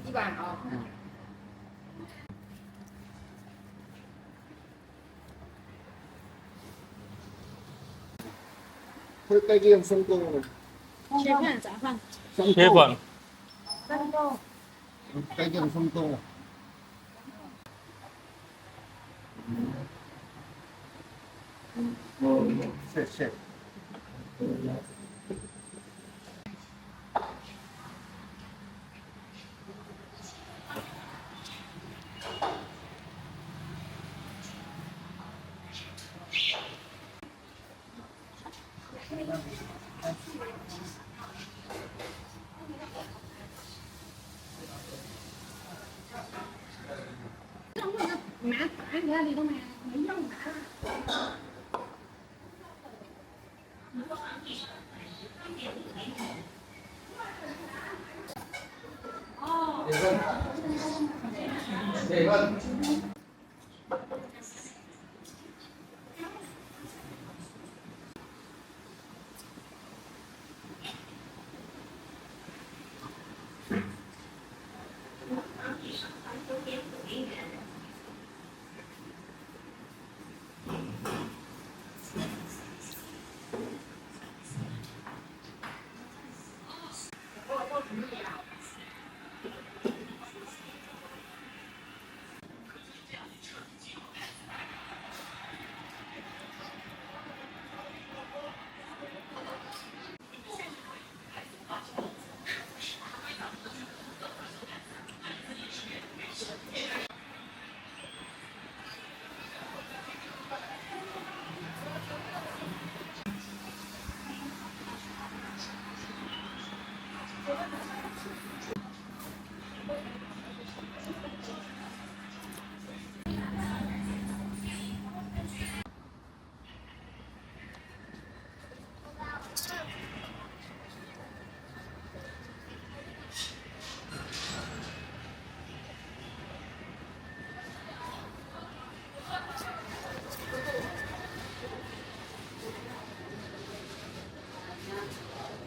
100哦。佢雞機咁鬆糕啊！切片咋放？切粉，雞機咁鬆糕啊！謝謝。买打起来你都没用啊。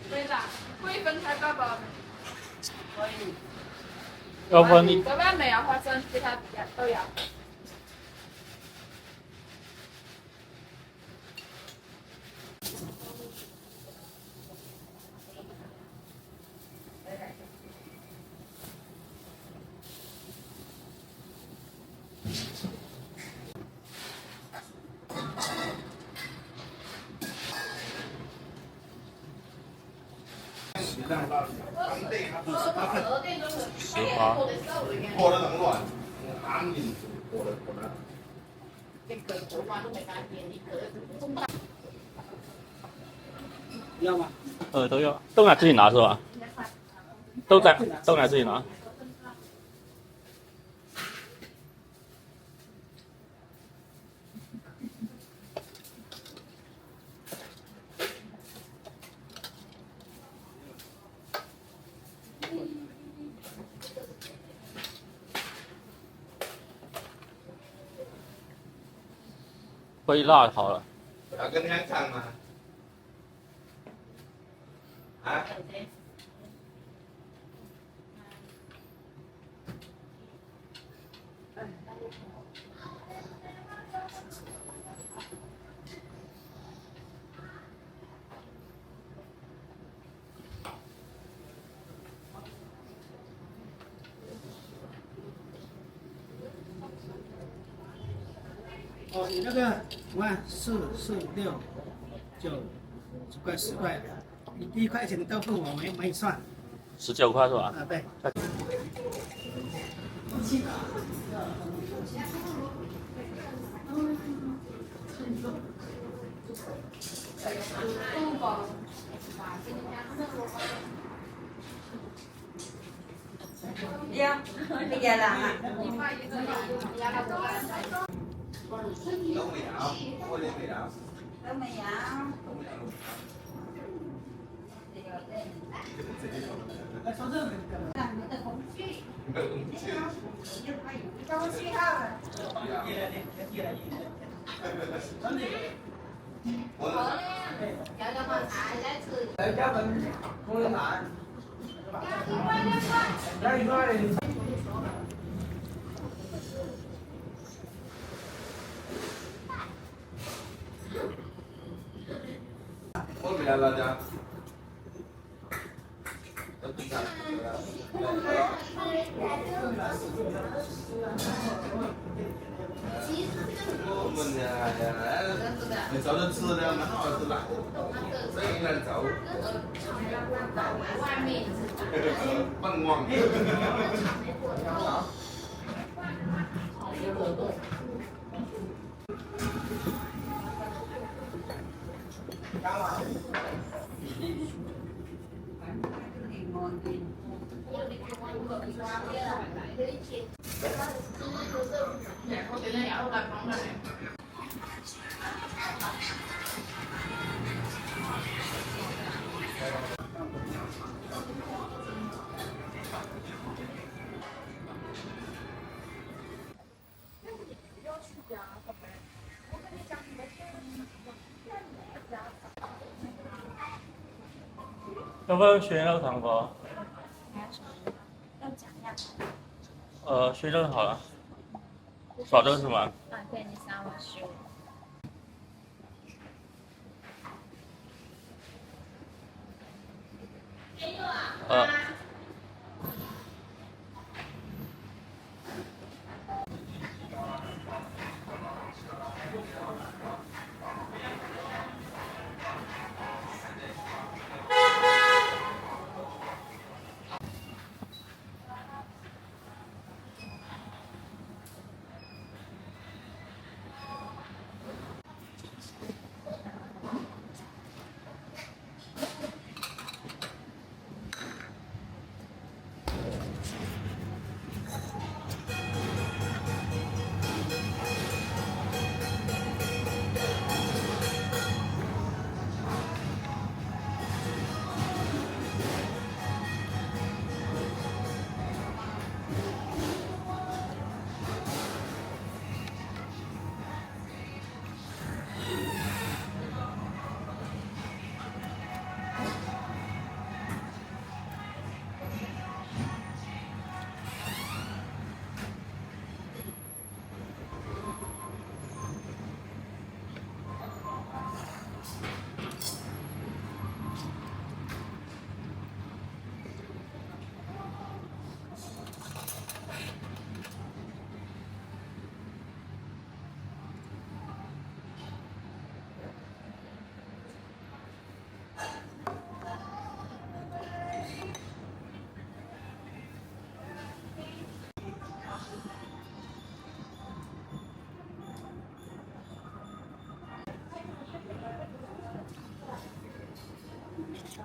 可以的，可以分开包包。可以。要分一这边没有花生，其他都有。18。破了能乱，安静破了。要吗？都要，豆奶自己拿是吧？豆奶自己拿。会辣好了。要跟人家讲吗？啊？哦，你那个我看4、4、6、9、9块10块，你1块钱都付我没算。19块是吧？啊，对。呀，bây giờ làm à? Đâu mày ảo, ngồi lên mày ảo. Đâu mày ảo? Không suy ha. 来家门，工人拿。来一块。我给他拉家。我们呀，你早点吃的，蛮好吃的，这应该走。笨旺。要不要选那个糖果？要讲样。选这个好了。耍这个是吗？啊，对，你3我15。呃。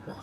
哇